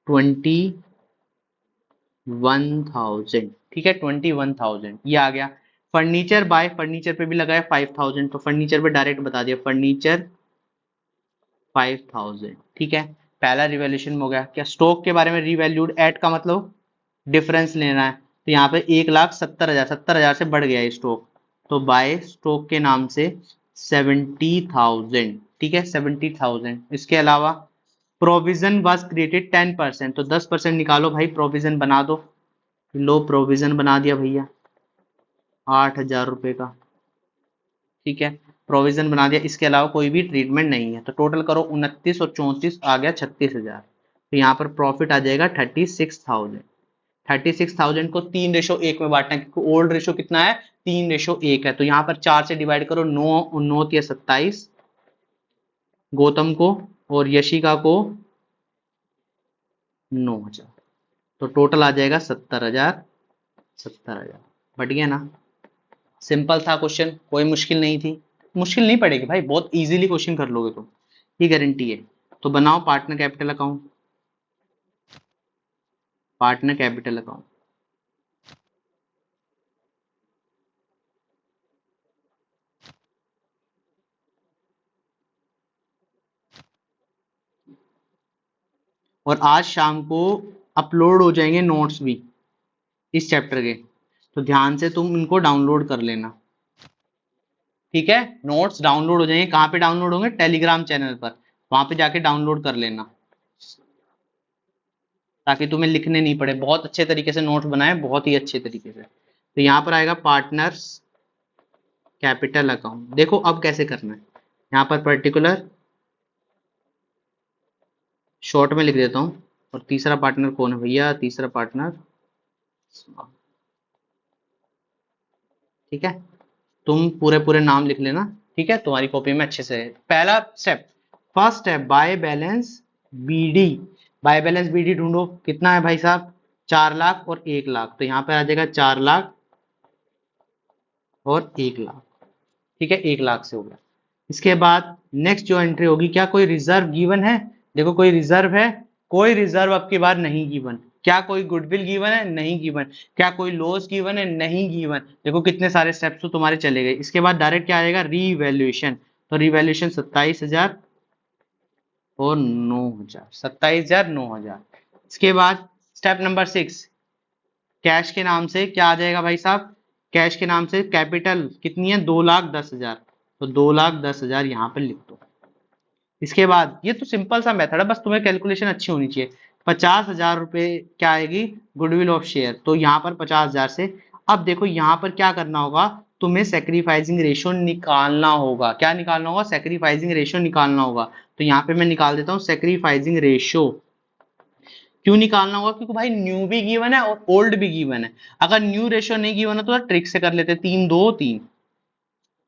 21,000। ठीक है, 21,000 ये आ गया। फर्नीचर बाय, फर्नीचर पे भी लगाया 5,000, तो फर्नीचर पे डायरेक्ट बता दिया फर्नीचर 5,000। ठीक है, पहला रिवैल्यूएशन हो गया। क्या स्टॉक के बारे में रिवैल्यूड एट का मतलब डिफरेंस लेना है, तो यहाँ पे 1,70,000, 70,000 से बढ़ गया स्टॉक, तो बाय स्टॉक के नाम से 70,000। ठीक है, 70,000। इसके अलावा प्रोविजन वाज क्रिएटेड 10%, तो 10% निकालो भाई, प्रोविजन बना दो। लो प्रोविजन बना दिया भैया 8,000 रुपए का। ठीक है, प्रोविजन बना दिया। इसके अलावा कोई भी ट्रीटमेंट नहीं है, तो टोटल करो 29 और 34 आ गया 36,000। तो यहाँ पर प्रॉफिट आ जाएगा 36,000। 36,000 को 3:1 में बांटना है, क्योंकि ओल्ड रेशो कितना है, 3:1 है। तो यहाँ पर 4 से डिवाइड करो, 9 9 या 27, गौतम को और यशिका को 9,000, तो टोटल आ जाएगा 70,000। 70,000 बढ़ गया ना। सिंपल था क्वेश्चन, कोई मुश्किल नहीं थी, मुश्किल नहीं पड़ेगी भाई, बहुत इजीली क्वेश्चन कर लोगे तुम, ये गारंटी है। तो बनाओ partner capital account, partner capital account. और आज शाम को अपलोड हो जाएंगे नोट्स भी इस चैप्टर के, तो ध्यान से तुम इनको डाउनलोड कर लेना। ठीक है, नोट्स डाउनलोड हो जाएंगे, कहाँ पे डाउनलोड होंगे, टेलीग्राम चैनल पर, वहां पे जाके डाउनलोड कर लेना, ताकि तुम्हें लिखने नहीं पड़े। बहुत अच्छे तरीके से नोट्स बनाए, बहुत ही अच्छे तरीके से। तो यहाँ पर आएगा पार्टनर्स कैपिटल अकाउंट। देखो अब कैसे करना है, यहाँ पर पर्टिकुलर शॉर्ट में लिख देता हूँ। और तीसरा पार्टनर कौन है भैया, तीसरा पार्टनर, ठीक है, तुम पूरे पूरे नाम लिख लेना। ठीक है, तुम्हारी कॉपी में अच्छे से। पहला step, first step, by balance BD. By balance BD ढूंढो, कितना है भाई साहब, 4,00,000 और 1,00,000, तो यहाँ पे आ जाएगा 4,00,000 और 1,00,000। ठीक है, 1,00,000 से हो गया। इसके बाद नेक्स्ट जो एंट्री होगी, क्या कोई रिजर्व गिवन है, देखो कोई रिजर्व है, कोई रिजर्व अब की बार नहीं गिवन। क्या कोई गुडविल गिवन है, नहीं गिवन। क्या कोई लॉस गिवन है, नहीं गिवन। देखो कितने सारे स्टेप्स तो तुम्हारे चले गए। इसके बाद डायरेक्ट क्या आएगा, रीवैल्यूएशन, तो रीवैल्यूएशन 27,000 और 9,000, 27,000 9,000। इसके बाद स्टेप नंबर 6, कैश के नाम से क्या आ जाएगा भाई साहब, कैश के नाम से कैपिटल कितनी है, 2,10,000, तो 2,10,000 यहाँ पर लिख दो। इसके बाद ये तो सिंपल सा मेथड है, बस तुम्हें कैलकुलेशन अच्छी होनी चाहिए। 50,000 रुपए क्या आएगी, गुडविल ऑफ शेयर, तो यहाँ पर 50,000 से। अब देखो यहाँ पर क्या करना होगा, तुम्हें सेक्रीफाइसिंग रेशियो निकालना होगा। क्या निकालना होगा, सेक्रीफाइसिंग रेशियो निकालना होगा। तो यहाँ पे मैं निकाल देता हूँ सेक्रीफाइसिंग रेशियो। क्यों निकालना होगा, क्योंकि भाई न्यू भी गिवन है और ओल्ड भी गिवन है। अगर न्यू रेशियो नहीं गिवन है तो ट्रिक से कर लेते, 3-2-3।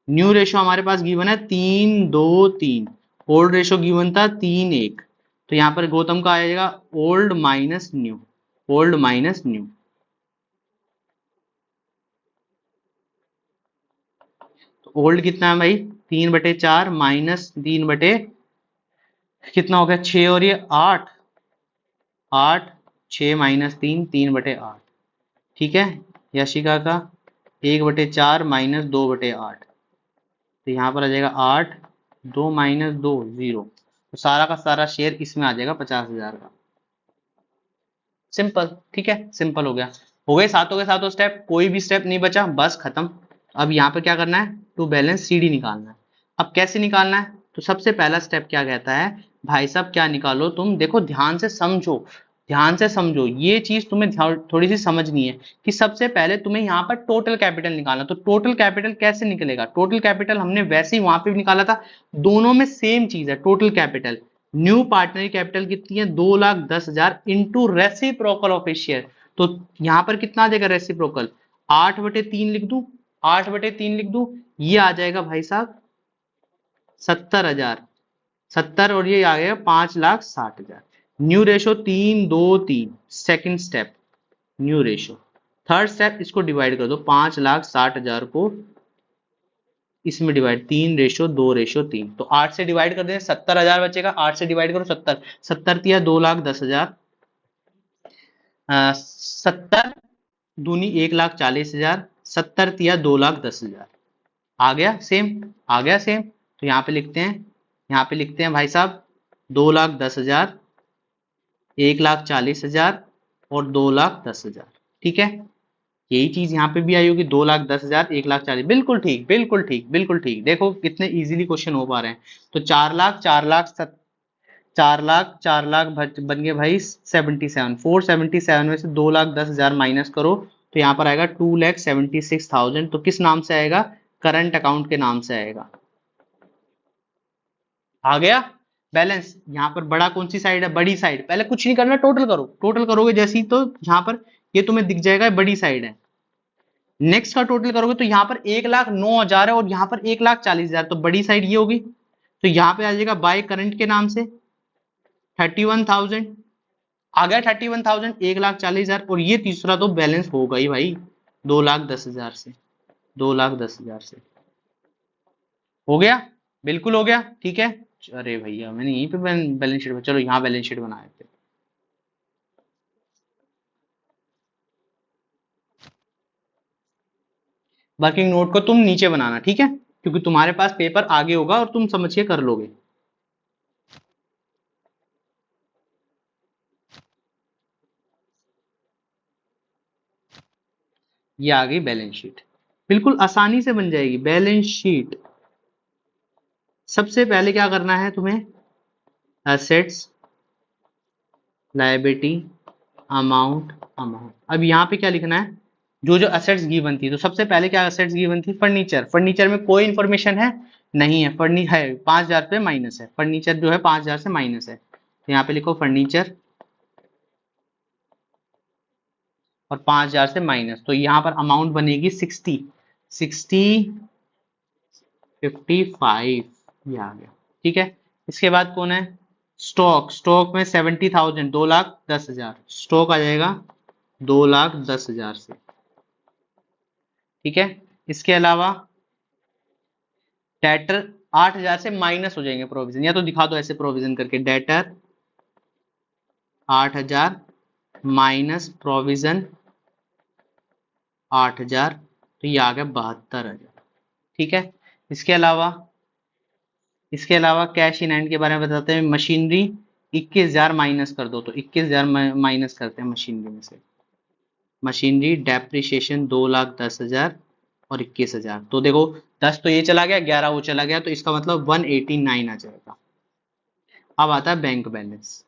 न्यू रेशियो हमारे पास गिवन है 3-2-3, ओल्ड रेशियो गिवन था 3-1, तो यहां पर गौतम का आएगा old minus new, old minus new. तो ओल्ड कितना है भाई, 3/4 माइनस 3 कितना हो गया 6, और ये 8, 8, 6 माइनस 3, 3/8। ठीक है, यशिका का 1/4 माइनस 2/8, तो यहाँ पर आ जाएगा 8, 2 माइनस 2 0, तो सारा का सारा शेयर इसमें आ जाएगा 50,000 का। सिंपल, ठीक है, सिंपल हो गया। हो गए सातों के सातों स्टेप, कोई भी स्टेप नहीं बचा, बस खत्म। अब यहाँ पर क्या करना है, टू बैलेंस सीडी निकालना है। अब कैसे निकालना है, तो सबसे पहला स्टेप क्या कहता है, भाई साहब क्या निकालो तुम, देखो ध्यान से समझो, ध्यान से समझो, ये चीज तुम्हें थोड़ी सी समझनी है कि सबसे पहले तुम्हें यहाँ पर टोटल कैपिटल निकालना। तो टोटल कैपिटल कैसे निकलेगा, टोटल कैपिटल हमने वैसे ही वहां पे भी निकाला था, दोनों में सेम चीज है टोटल कैपिटल। न्यू पार्टनरी कैपिटल कितनी है, 2,10,000 into reciprocal of A share. तो यहां पर कितना आ जाएगा रेसिप्रोकल, 8/3 लिख दूं, 8/3 लिख दूं, ये आ जाएगा भाई साहब 70,000, 70, और ये आ गया 5,60,000। New ratio 3, 2, 3, second step new ratio. Third step, इसको डिवाइड कर दो, 5,60,000 को इसमें डिवाइड, 3:2:3, तो 8 से डिवाइड कर दें 70,000 बचेगा, 8 से डिवाइड करो 70, 70 तिया 2,10,000, 70 दूनी 1,40,000, 70 तिया 2,10,000। आ गया सेम, आ गया सेम। तो यहाँ पे लिखते हैं, यहाँ पे लिखते हैं भाई साहब 2,10,000, 1,40,000 और 2,10,000। ठीक है, यही चीज यहाँ पे भी आई होगी, 2,10,000, 1,40,000, बिल्कुल ठीक, बिल्कुल ठीक, बिल्कुल ठीक। देखो कितने इजीली क्वेश्चन हो पा रहे हैं। तो 4,00,000, 4,00,000, 4,00,000, 4,00,000 बन गए भाई 77, 477 में से 2,10,000 माइनस करो, तो यहाँ पर आएगा 2,76,000। तो किस नाम से आएगा, करंट अकाउंट के नाम से आएगा। आ गया बैलेंस। यहाँ पर बड़ा कौन सी साइड है, बड़ी साइड। पहले कुछ नहीं करना, टोटल करो, टोटल करोगे जैसे ही तो यहाँ पर ये तुम्हें दिख जाएगा बड़ी साइड है। नेक्स्ट का टोटल करोगे तो यहाँ पर 1,09,000 है और यहाँ पर 1,40,000, तो बड़ी साइड ये होगी। तो यहाँ पे आ जाएगा बाय करंट के नाम से 31,000, आ गया 31,000, 1,40,000, और ये तीसरा तो बैलेंस होगा ही भाई 2,10,000 से, 2,10,000 से। हो गया, बिल्कुल हो गया, ठीक है। अरे भैया मैंने यहीं पे बैलेंस शीट, चलो यहाँ बैलेंस शीट बनाए थे। वर्किंग नोट को तुम नीचे बनाना, ठीक है, क्योंकि तुम्हारे पास पेपर आगे होगा और तुम समझ के कर लोगे। ये आ गई बैलेंस शीट, बिल्कुल आसानी से बन जाएगी बैलेंस शीट। सबसे पहले क्या करना है तुम्हें, एसेट्स, लायबिलिटी, अमाउंट, अमाउंट। अब यहाँ पे क्या लिखना है, जो जो एसेट्स गिवन थी। तो सबसे पहले क्या एसेट्स गिवन थी, फर्नीचर। फर्नीचर में कोई इंफॉर्मेशन है नहीं है, फर्नी है 5,000 पे माइनस है, फर्नीचर जो है 5,000 से माइनस है, तो यहाँ पे लिखो फर्नीचर और 5,000 से माइनस। तो यहाँ पर अमाउंट बनेगी 60, 55, ये आ गया, ठीक है। इसके बाद कौन है, स्टॉक। स्टॉक में 70,000, 2,10,000, स्टॉक आ जाएगा 2,10,000 से, ठीक है। इसके अलावा डेटर 8,000 से माइनस हो जाएंगे प्रोविजन, या तो दिखा दो ऐसे प्रोविजन करके, डेटर 8,000 माइनस प्रोविजन 8,000, तो ये आ गया 72,000, ठीक है। इसके अलावा, इसके अलावा कैश इन हैंड के बारे में बताते हैं। मशीनरी 21,000 माइनस कर दो, तो 21,000 माइनस करते हैं मशीनरी में से। मशीनरी डेप्रिसिएशन 2,10,000 और 21,000, तो देखो 10 तो ये चला गया, 11 वो चला गया, तो इसका मतलब 189 आ जाएगा। अब आता है बैंक बैलेंस।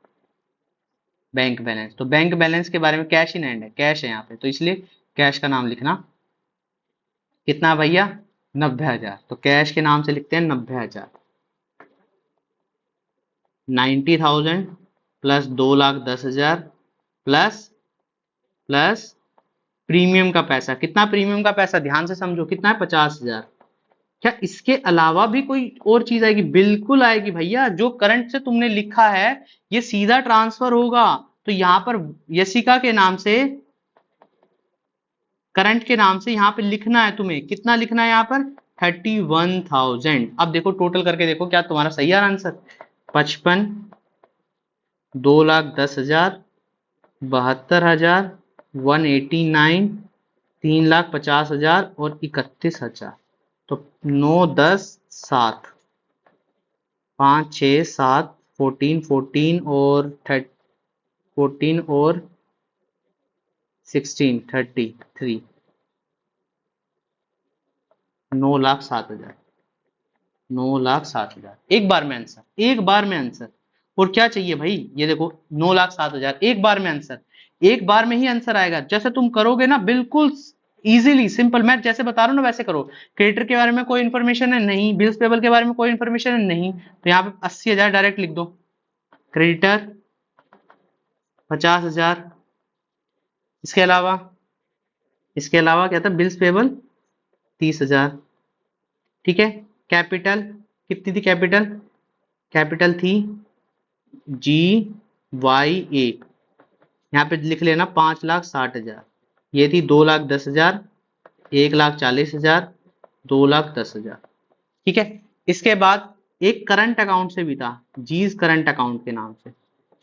बैंक बैलेंस, तो बैंक बैलेंस के बारे में, कैश इन हैंड है, कैश है यहाँ पे, तो इसलिए कैश का नाम लिखना कितना भैया, 90,000, तो कैश के नाम से लिखते हैं 90,000। 90,000 प्लस 2,10,000 प्लस प्लस प्रीमियम का पैसा। कितना प्रीमियम का पैसा, ध्यान से समझो, कितना है, 50,000। क्या इसके अलावा भी कोई और चीज आएगी, बिल्कुल आएगी भैया। जो करंट से तुमने लिखा है ये सीधा ट्रांसफर होगा, तो यहां पर यशिका के नाम से, करंट के नाम से यहां पे लिखना है तुम्हें, कितना लिखना है यहाँ पर, 31,000। अब देखो टोटल करके देखो क्या तुम्हारा सही है आंसर। 55, 2,10,000, 72,000, 189, 3,50,000 और 31,000। तो 9, 10, 7, 5, 6, 7, 14, 14 और 14 और 16, 33, 9,07,000, 9,07,000। एक बार में आंसर, एक बार में आंसर। और क्या चाहिए भाई, ये देखो 9,07,000 एक बार में आंसर। एक बार में ही आंसर आएगा। जैसे तुम करोगे ना बिल्कुल इजीली सिंपल, मैं जैसे बता रहा हूँ ना वैसे करो। क्रेडिटर के बारे में कोई इन्फॉर्मेशन है नहीं, बिल्स पेबल के बारे में कोई इन्फॉर्मेशन है नहीं, तो यहाँ पे 80,000 डायरेक्ट लिख दो। क्रेडिटर 50,000, इसके अलावा क्या था, बिल्स पेबल 30,000। ठीक है। कैपिटल कितनी थी, कैपिटल कैपिटल थी GYA, यहाँ पे लिख लेना 5,60,000। ये थी 2,10,000, 1,40,000, 2,10,000। ठीक है। इसके बाद एक करंट अकाउंट से भी था, जीज करंट अकाउंट के नाम से।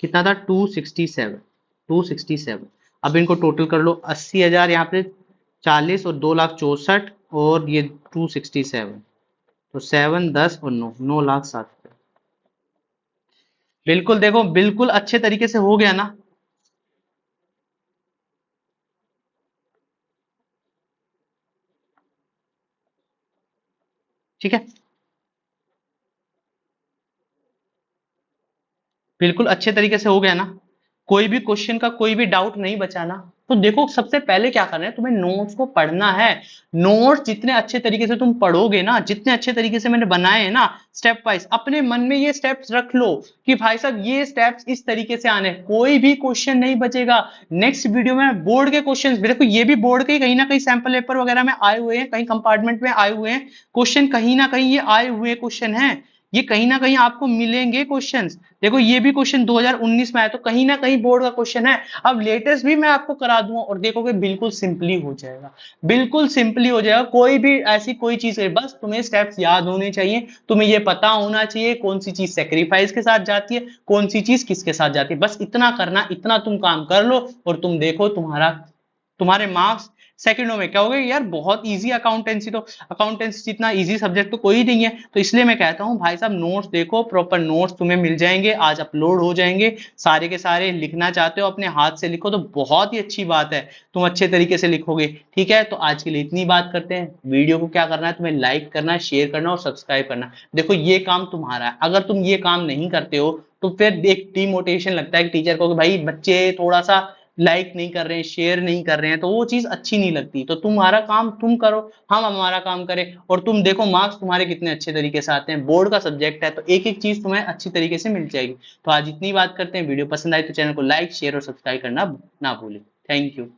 कितना था, 267। अब इनको टोटल कर लो, 80,000 यहाँ पे 40 और 2,64,000 और ये 267। तो 7, 10 और 9, 9,07,000। बिल्कुल देखो, बिल्कुल अच्छे तरीके से हो गया ना। ठीक है, बिल्कुल अच्छे तरीके से हो गया ना। कोई भी क्वेश्चन का कोई भी डाउट नहीं बचा ना। तो देखो सबसे पहले क्या करना है, तुम्हें नोट्स को पढ़ना है। नोट्स जितने अच्छे तरीके से तुम पढ़ोगे ना, जितने अच्छे तरीके से मैंने बनाए हैं ना स्टेप वाइज, अपने मन में ये स्टेप्स रख लो कि भाई साहब ये स्टेप्स इस तरीके से आने, कोई भी क्वेश्चन नहीं बचेगा। नेक्स्ट वीडियो में बोर्ड के क्वेश्चन, देखो ये भी बोर्ड के कहीं ना कहीं सैंपल पेपर वगैरह में आए हुए हैं, कहीं कंपार्टमेंट में आए हुए हैं क्वेश्चन, कहीं ना कहीं ये आए हुए क्वेश्चन हैं। ये कहीं ना कहीं आपको मिलेंगे क्वेश्चंस। देखो ये भी क्वेश्चन 2019 में आया, तो कहीं ना कहीं बोर्ड का क्वेश्चन है। अब लेटेस्ट भी मैं आपको करा दूंगा और देखोगे बिल्कुल सिंपली हो जाएगा, बिल्कुल सिंपली हो जाएगा। कोई भी ऐसी कोई चीज है, बस तुम्हें स्टेप्स याद होने चाहिए, तुम्हें ये पता होना चाहिए कौन सी चीज सेक्रीफाइस के साथ जाती है, कौन सी चीज किसके साथ जाती है। बस इतना करना, इतना तुम काम कर लो और तुम देखो तुम्हारे मार्क्स सेकंडों में क्या हो गए। यार बहुत इजी अकाउंटेंसी, तो अकाउंटेंसी जितना इजी सब्जेक्ट तो कोई नहीं है। तो इसलिए मैं कहता हूं भाई साहब नोट्स देखो, प्रॉपर नोट्स तुम्हें मिल जाएंगे, आज अपलोड हो जाएंगे सारे के सारे। लिखना चाहते हो अपने हाथ से लिखो तो बहुत ही अच्छी बात है, तुम अच्छे तरीके से लिखोगे। ठीक है, तो आज के लिए इतनी बात करते हैं। वीडियो को क्या करना है, तुम्हें लाइक करना है, शेयर करना और सब्सक्राइब करना। देखो ये काम तुम्हारा है, अगर तुम ये काम नहीं करते हो तो फिर एक डिमोटिवेशन लगता है टीचर को कि भाई बच्चे थोड़ा सा लाइक नहीं कर रहे हैं, शेयर नहीं कर रहे हैं, तो वो चीज अच्छी नहीं लगती। तो तुम्हारा काम तुम करो, हम हमारा काम करें, और तुम देखो मार्क्स तुम्हारे कितने अच्छे तरीके से आते हैं। बोर्ड का सब्जेक्ट है तो एक एक चीज तुम्हें अच्छी तरीके से मिल जाएगी। तो आज इतनी बात करते हैं। वीडियो पसंद आई तो चैनल को लाइक, शेयर और सब्सक्राइब करना ना भूलें। Thank you.